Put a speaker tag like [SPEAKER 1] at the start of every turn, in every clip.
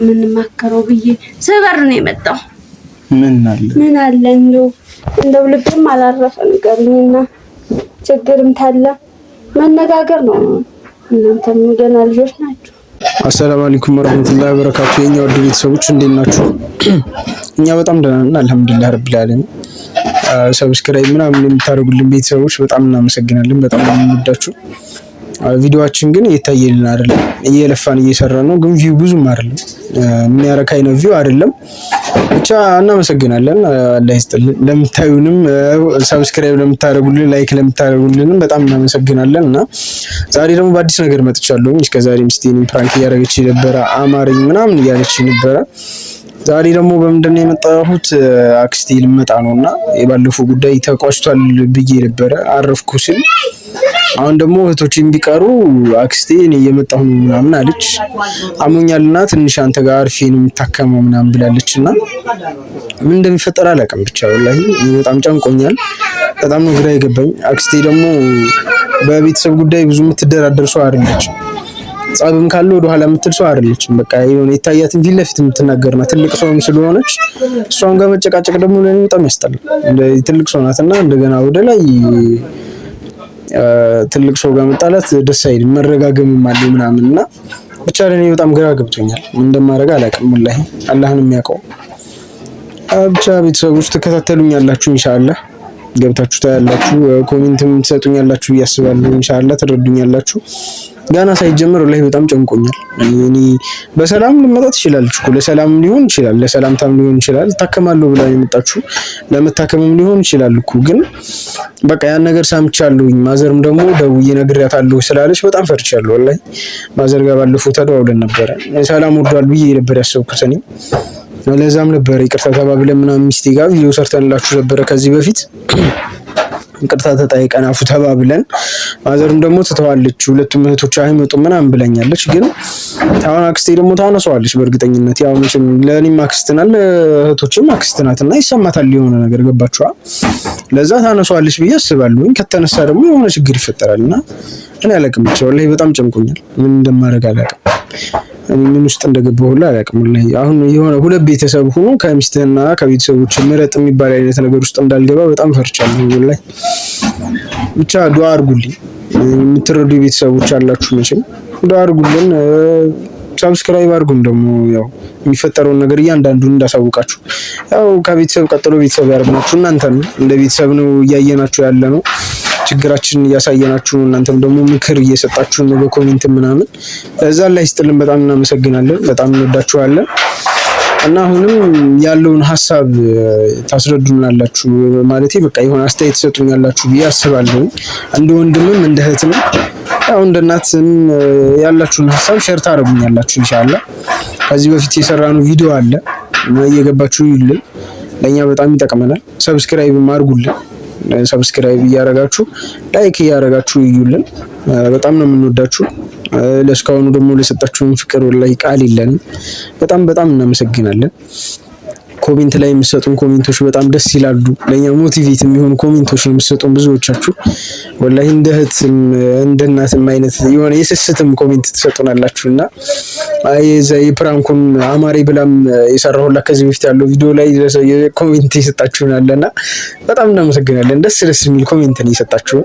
[SPEAKER 1] ምን ማከረው ብዬ ሰበር ነው የመጣው።
[SPEAKER 2] ምን አለ
[SPEAKER 1] እንደው ልብም አላረፈ ንገሩኝና ችግርም ታለ መነጋገር ነው። እናንተም ገና ልጆች ናችሁ።
[SPEAKER 2] አሰላሙ አለይኩም ወራህመቱላሂ ወበረካቱ። የኛ ወድ ቤተሰቦች እንዴት ናችሁ? እኛ በጣም ደህና ነን አልሐምዱሊላህ ረቢል ዓለሚን። ሰብስክራይብ ምናምን የምታደርጉልን ቤተሰቦች በጣም እናመሰግናለን። በጣም ነው የምንወዳችሁ። ቪዲዮአችን ግን እየታየልን አይደለም። እየለፋን እየሰራን ነው፣ ግን ቪው ብዙም አይደለም። የሚያረካ አይነት ቪው አይደለም። ብቻ እናመሰግናለን። አላህ ይስጥልን። ለምታዩንም ሰብስክራይብ ለምታደርጉልን፣ ላይክ ለምታደርጉልን በጣም እናመሰግናለን። እና ዛሬ ደግሞ በአዲስ ነገር መጥቻለሁ። እስከዛሬ ሚስቴን ፕራንክ እያደረገች ነበረ፣ አማረኝ ምናምን እያለች ነበረ። ዛሬ ደግሞ በምንድን ነው የመጣሁት? አክስቴ ልመጣ ነውና የባለፈው ጉዳይ ተቋጭቷል ብዬ ነበረ አረፍኩ ስል፣ አሁን ደግሞ እህቶቼም ቢቀሩ አክስቴ እኔ እየመጣሁ ምናምን አለች። አሞኛልና ትንሽ አንተ ጋር አርፌ ነው የምታከመው ምናምን ብላለችና ምን እንደሚፈጠር አላውቅም። ብቻ ወላሂ በጣም ጨንቆኛል። በጣም ነው ግራ የገባኝ። አክስቴ ደግሞ በቤተሰብ ጉዳይ ብዙ የምትደራደር ሰው አይደለችም። ጻብም ካለ ወደ ኋላ የምትል ሰው አይደለችም። በቃ የሆነ የታያትን ፊት ለፊት የምትናገርና ትልቅ ሰውም ስለሆነች እሷን ጋር መጨቃጨቅ ደግሞ ለኔ በጣም ያስጠላል። ትልቅ ሰው ናትና እንደገና ወደ ላይ ትልቅ ሰው ጋር መጣላት ደስ አይልም። መረጋገምም አለ ምናምንና ብቻ ለኔ በጣም ግራ ገብቶኛል። ምን እንደማደርግ አላውቅም። ወላሂ አላህን የሚያውቀው። ብቻ ቤተሰቦች ተከታተሉኛላችሁ ኢንሻአላህ። ገብታችሁ ታያላችሁ፣ ኮሜንትም ትሰጡኛላችሁ ያስባለሁ። ኢንሻአላህ ትረዱኛላችሁ። ጋና ሳይጀምር ወላሂ በጣም ጨንቆኛል። እኔ በሰላም ልመጣት ትችላለች እኮ ለሰላም ሊሆን ይችላል፣ ለሰላምታም ሊሆን ይችላል። ታከማለሁ ብላ የመጣችሁ ለመታከምም ሊሆን ይችላል እኮ። ግን በቃ ያን ነገር ሰምቻለሁኝ። ማዘርም ደግሞ ደውዬ ነግሬያታለሁ ስላለች በጣም ፈርቻለሁ ወላሂ። ማዘር ጋር ባለፈው ተደዋውለን ነበረ። ሰላም ወርዷል ብዬ ነበር ያሰብኩት እኔ። ለዛም ነበር ይቅርታ ተባብለን ምናምን ሚስቴ ጋር ቪዲዮ ሰርተንላችሁ ነበረ ከዚህ በፊት። ይቅርታ ተጠያይቀን አፉ ተባብለን፣ ማዘርም ደግሞ ትተዋለች። ሁለቱም እህቶች አይመጡም ምናምን ብለኛለች። ግን አሁን አክስቴ ደግሞ ታነሳዋለች በእርግጠኝነት። ያው መቼም ለኔም አክስት ናት ለእህቶችም አክስት ናትና ይሰማታል የሆነ ነገር ገባችኋ? ለዛ ታነሳዋለች ብዬ አስባለሁ። ከተነሳ ደግሞ የሆነ ችግር ይፈጠራልና እኔ አላውቅም። ብቻ ወላሂ በጣም ጨንቆኛል። ምን እንደማደርግ አላውቅም። ምን ውስጥ እንደገባሁ ሁሉ አላውቅም ወላሂ። አሁን የሆነ ሁለት ቤተሰብ ሆኖ ከሚስትና ከቤተሰቦች ምረጥ የሚባል አይነት ነገር ውስጥ እንዳልገባ በጣም ፈርቻለሁ ወላሂ። ብቻ ዱአ አድርጉልኝ። የምትረዱ ቤተሰቦች አላችሁ መቼም ዱአ አድርጉልን። ሰብስክራይብ አድርጉን። ደግሞ ያው የሚፈጠረውን ነገር እያንዳንዱን እንዳሳውቃችሁ። ያው ከቤተሰብ ቀጥሎ ቤተሰብ ያደርግናችሁ እናንተን እንደ ቤተሰብ ነው እያየናችሁ ያለ ነው። ችግራችንን እያሳየናችሁ ነው። እናንተም ደግሞ ምክር እየሰጣችሁ ነው በኮሜንት ምናምን። እዛ ላይ ይስጥልን። በጣም እናመሰግናለን። በጣም እንወዳችኋለን። እና አሁንም ያለውን ሀሳብ ታስረዱናላችሁ ማለት በቃ የሆነ አስተያየት ትሰጡኛላችሁ ብዬ አስባለሁ። እንደ ወንድምም እንደ እህትም ያው እንደ እናትም ያላችሁን ሀሳብ ሼር ታደርጉኛላችሁ ኢንሻአላህ። ከዚህ በፊት የሰራነው ቪዲዮ አለ፣ እየገባችሁ ይሉልን። ለኛ በጣም ይጠቅመናል። ሰብስክራይብም አድርጉልን። ሰብስክራይብ እያደረጋችሁ ላይክ እያደረጋችሁ ይዩልን። በጣም ነው የምንወዳችሁ። ለስካውኑ ደግሞ ለሰጣችሁን ፍቅር ወላሂ ቃል የለንም። በጣም በጣም እናመሰግናለን። ኮሜንት ላይ የምትሰጡን ኮሜንቶች በጣም ደስ ይላሉ። ለኛ ሞቲቬት የሚሆኑ ኮሜንቶች ነው የምትሰጡን ብዙዎቻችሁ። ወላሂ እንደ እህትም እንደ እናትም አይነት የሆነ የስስትም ኮሜንት ትሰጡናላችሁና የፕራንኩን አማሬ ብላም የሰራሁላት ከዚህ በፊት ያለው ቪዲዮ ላይ ኮሜንት ይሰጣችሁናልና በጣም እናመሰግናለን። ደስ የሚል ኮሜንት ነው የሰጣችሁ።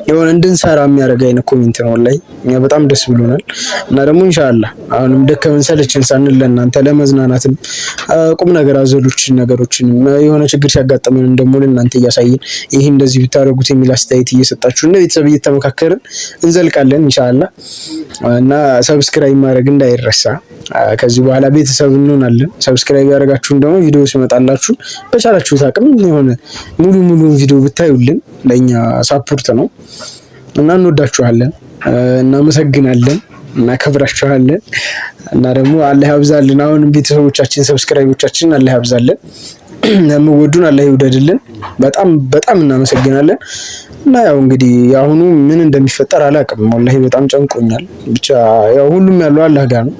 [SPEAKER 2] የሆነ እንድንሰራ የሚያደርግ አይነት ኮሜንት ነው ወላሂ። እኛ በጣም ደስ ብሎናል። እና ደግሞ ኢንሻአላህ አሁንም ደከመን ሰለችን ሳንል ለእናንተ ለመዝናናትም ቁም ነገር አዘሎችን ነገሮችን የሆነ ችግር ሲያጋጥመንም ደግሞ ለእናንተ እያሳየን ይሄ እንደዚህ ብታደርጉት የሚል አስተያየት እየሰጣችሁ እንደ ቤተሰብ እየተመካከርን እንዘልቃለን ኢንሻአላህ። እና ሰብስክራይብ ማድረግ እንዳይረሳ። ከዚህ በኋላ ቤተሰብ እንሆናለን። ሰብስክራይብ ያደረጋችሁን ደግሞ ቪዲዮ ሲመጣላችሁ በቻላችሁት አቅም የሆነ ሙሉ ቪዲዮ ብታዩልን ለኛ ሳፖርት ነው። እና እንወዳችኋለን፣ እናመሰግናለን፣ እናከብራችኋለን። እና ደግሞ አላህ ያብዛልን። አሁን ቤተሰቦቻችን ሰብስክራይቦቻችን አላህ ያብዛልን። ለምወዱን አላህ ይውደድልን። በጣም በጣም እናመሰግናለን። እና ያው እንግዲህ አሁኑ ምን እንደሚፈጠር አላውቅም ወላሂ በጣም ጨንቆኛል። ብቻ ያው ሁሉም ያለው አላህ ጋር ነው።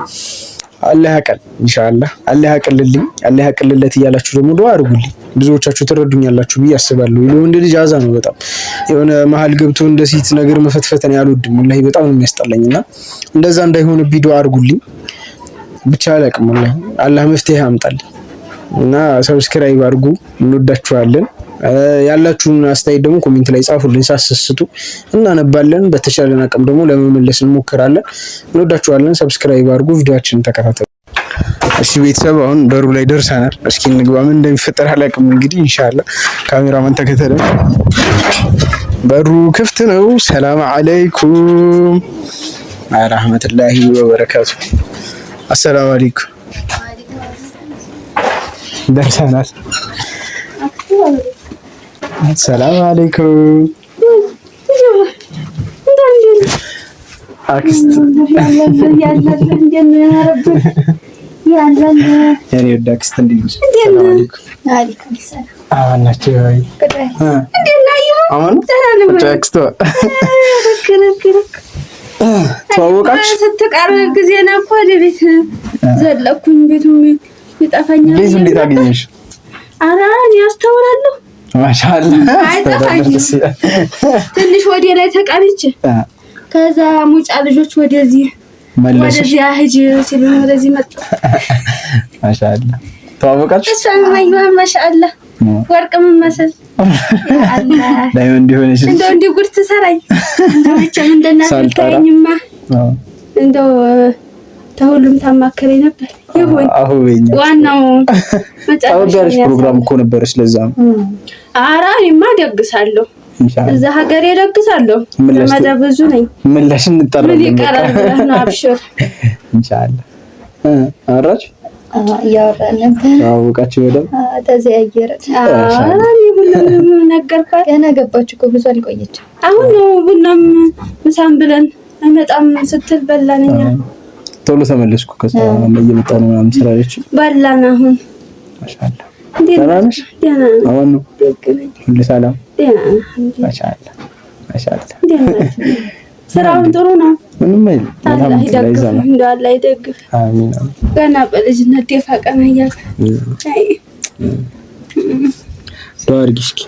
[SPEAKER 2] አላህ ያቀል ኢንሻአላህ። አላህ ያቀልልኝ፣ አላህ ያቀልለት እያላችሁ ደግሞ ዱአ አድርጉልኝ። ብዙዎቻችሁ ትረዱኛላችሁ ብዬ አስባለሁ። ለወንድ ልጅ አዛ ነው በጣም የሆነ መሀል ገብቶ እንደ ሴት ነገር መፈትፈተን ያልወድም ወላሂ በጣም ነው የሚያስጠላኝና እንደዛ እንዳይሆንብኝ ዱአ አድርጉልኝ። ብቻ አላቅም ወላሂ አላህ መፍትሄ ያምጣል እና ሰብስክራይብ አድርጉ። እንወዳችኋለን። ያላችሁን አስተያየት ደግሞ ኮሜንት ላይ ጻፉልን፣ ሳትሰስቱ እናነባለን። በተቻለን አቅም ደግሞ ለመመለስ እንሞክራለን። እንወዳችኋለን። ሰብስክራይብ አድርጉ። ቪዲዮአችንን ተከታተሉ። እሺ ቤተሰብ አሁን በሩ ላይ ደርሰናል። እስኪ እንግባ። ምን እንደሚፈጠር አላውቅም። እንግዲህ ኢንሻአላህ ካሜራማን ተከተለን። በሩ ክፍት ነው። ሰላም አለይኩም ወራህመቱላሂ ወበረካቱ። አሰላሙ አለይኩም። ደርሰናል። ሰላም አለይኩም አክስት ያኔ ወደ አክስት እንዴት ነሽ? ሰላም አለይኩም። አማናችሁ ወይ? ተዋወቃችሁ?
[SPEAKER 1] ስትቀር ጊዜ ነው እኮ ወደ ቤት ዘለኩኝ። ቤቱም ይጠፋኛል።
[SPEAKER 2] ቤቱ እንዴት አገኘሽ?
[SPEAKER 1] ኧረ እኔ አስተውላለሁ።
[SPEAKER 2] ማሻአላህ
[SPEAKER 1] ትንሽ ወደ ላይ ተቀርጬ ከዛ ሙጫ ልጆች ወደዚህ ሂጅ ሲሉ ወደዚህ መጣ።
[SPEAKER 2] ማሻአላህ ተዋወቃችሁ?
[SPEAKER 1] እሷን ማይዋ ማሻአላህ ወርቅ ምን መሰል አላህ
[SPEAKER 2] ዳይመንድ ሆነሽ
[SPEAKER 1] እንደው እንዲህ ጉድ ትሰራኝ እንደው ብቻ እንደናልከኝማ እንደው ተሁሉም ታማከረኝ ነበር። ይሁን ዋናው
[SPEAKER 2] መጨረሻ ፕሮግራም እኮ ነበር። ስለዛ
[SPEAKER 1] ኧረ እኔማ ደግሳለሁ እዛ ሀገር ደግሳለሁ። ለማዳ ብዙ ነኝ።
[SPEAKER 2] ምላሽ እንጠራለን።
[SPEAKER 1] ምን ይቀራል ብለህ ነው? አብሽር
[SPEAKER 2] ኢንሻአላህ። አራች
[SPEAKER 3] ያወራን ነበር።
[SPEAKER 2] አውቃችሁ ወደ
[SPEAKER 3] ተዘያየረን።
[SPEAKER 1] ኧረ እኔ ሁሉም ነገርኳት።
[SPEAKER 3] ገና ገባች እኮ ብዙ አልቆየችም።
[SPEAKER 1] አሁን ነው ቡናም ምሳም ብለን አይመጣም ስትል በላን። እኛ
[SPEAKER 2] ቶሎ ተመለስኩ። ከዛ እየመጣ ነው ምናምን ስላለች በላን።
[SPEAKER 1] አሁን
[SPEAKER 2] ማሻአላህ ደህና ነሽ?
[SPEAKER 1] ደህና ነኝ።
[SPEAKER 2] አሁን ነው ሁሉ ሰላም?
[SPEAKER 1] ደህና ነኝ።
[SPEAKER 2] ማሻአላህ ማሻአላህ።
[SPEAKER 1] ስራውን ጥሩ ነው።
[SPEAKER 2] ምንም አይልም።
[SPEAKER 1] አላህ ይደግፍ፣ እንደው አላህ ይደግፍ።
[SPEAKER 2] አሚን።
[SPEAKER 1] ገና በልጅነት ደፋ ቀና እያልክ አይ
[SPEAKER 2] ዳርጊ እስኪ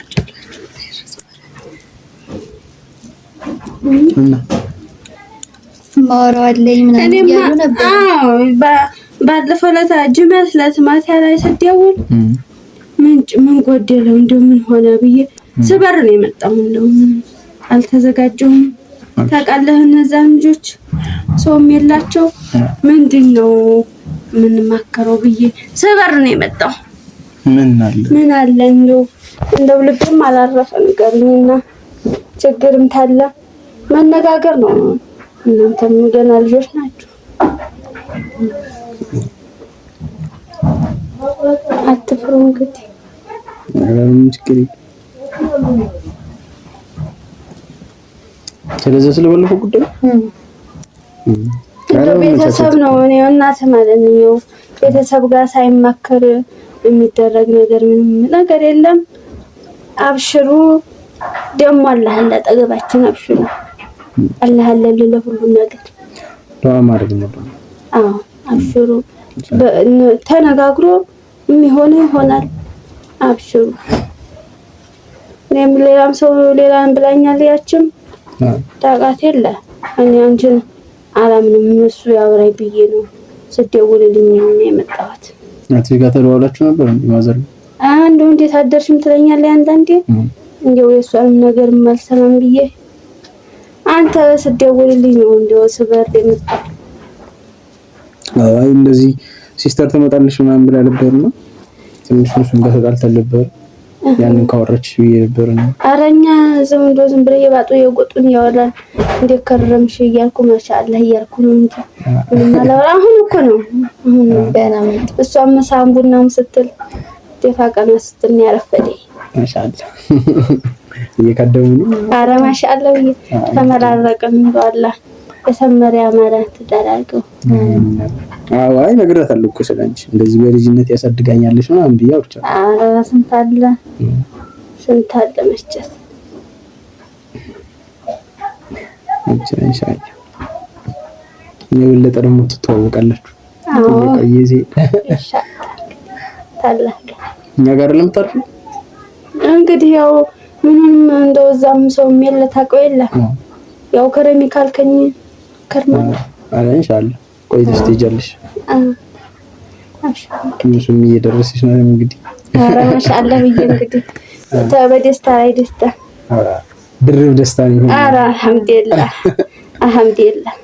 [SPEAKER 2] እና
[SPEAKER 3] ማወራዋለኝ ምናምን እያሉ ነበር።
[SPEAKER 1] አዎ ባለፈው ዕለት ጅመት ዕለት ማታ ላይ ስደውል ምን ጎደለው እንደው ምን ሆነ ብዬ ስበር ነው የመጣው። እንደው አልተዘጋጀሁም። ታውቃለህ እነዛን ልጆች ሰውም የላቸው ምንድነው ምን ማከረው ብዬ ስበር ነው የመጣው። ምን አለ እንደው ልብም አላረፈ ንገሩኝና ችግርም ታለ መነጋገር ነው። እናንተም ገና ልጆች ናችሁ። አትፍሩ እንግዲህ
[SPEAKER 2] ስለዚህ ስለባለፈው ጉዳይ
[SPEAKER 1] ቤተሰብ ነው። እኔ እናት ማለት ነው። ቤተሰብ ጋር ሳይመከር የሚደረግ ነገር ምንም ነገር የለም። አብሽሩ ደግሞ አላህ ለጠገባችን አብሽሩ። አላህ ለሁሉ ነገር
[SPEAKER 2] ዱዓ ማድረግ ነበር።
[SPEAKER 1] አዎ አብሽሩ። ተነጋግሮ የሚሆነው ይሆናል። አብሽሩ። እኔም ሌላም ሰው ሌላም ብላኛል። ያችም ታውቃት የለ እኔ አንቺን አላምንም እሱ ያወራኝ ብዬ ነው ስትደውልልኝ ነው የመጣሁት።
[SPEAKER 2] አትይ ጋር ተደዋውላችሁ ነበር ማዘር?
[SPEAKER 1] እንደው እንዴት አደርሽም ትለኛለህ አንዳንዴ። እንደው የሷንም ነገር መልሰማም ብዬ አንተ ስትደውልልኝ ነው እንደው ስበር የመጣሁት።
[SPEAKER 2] አይ እንደዚህ ሲስተር ተመጣለሽ ምናምን ብላ ነበርና ትንሽ እሱን ተጣልተን ነበር። ያንን ካወራች ነበር ነው።
[SPEAKER 1] አረኛ ዝም ብለ የባጡ የጎጡን ያወራን እንደከረምሽ እያልኩ ማሻአላህ እያልኩ ነው እንጂ አሁን እኮ ነው አሁን ገና እሷም ሳም ቡናም ስትል ደፋ ቀና ስትል ነው ያረፈደኝ።
[SPEAKER 2] ማሻአላህ እየቀደሙ ነው።
[SPEAKER 1] አረ ማሻአላህ ተመራረቀን እንደዋላ የሰመሪያ ማለት ተዳራገው።
[SPEAKER 2] አይ ነግሬታለሁ እኮ ስለአንቺ እንደዚህ በልጅነት ያሳድጋኛለሽ ምናምን ብዬ አውርቻለሁ።
[SPEAKER 1] አረ ስንት አለ መስጨት
[SPEAKER 2] ኢንሻአላህ የበለጠ ደግሞ ትተዋወቃላችሁ። ቆይዜ
[SPEAKER 1] ኢንሻአላህ
[SPEAKER 2] እኛ ጋር ለምታርፉ
[SPEAKER 1] እንግዲህ ያው ምንም እንደዛም ሰው የሚል ታውቀው የለ ያው ከረሚ ካልከኝ ከርማ
[SPEAKER 2] አረ ኢንሻአላህ ቆይተሽ ትሄጃለሽ። እሱም እየደረሰች ነው እንግዲህ።
[SPEAKER 1] ኧረ ማሻአላህ ብዬ እንግዲህ በደስታ ላይ ደስታ
[SPEAKER 2] ድርብ ደስታ ነው።
[SPEAKER 1] ኧረ አልሐምዱሊላህ አልሐምዱሊላህ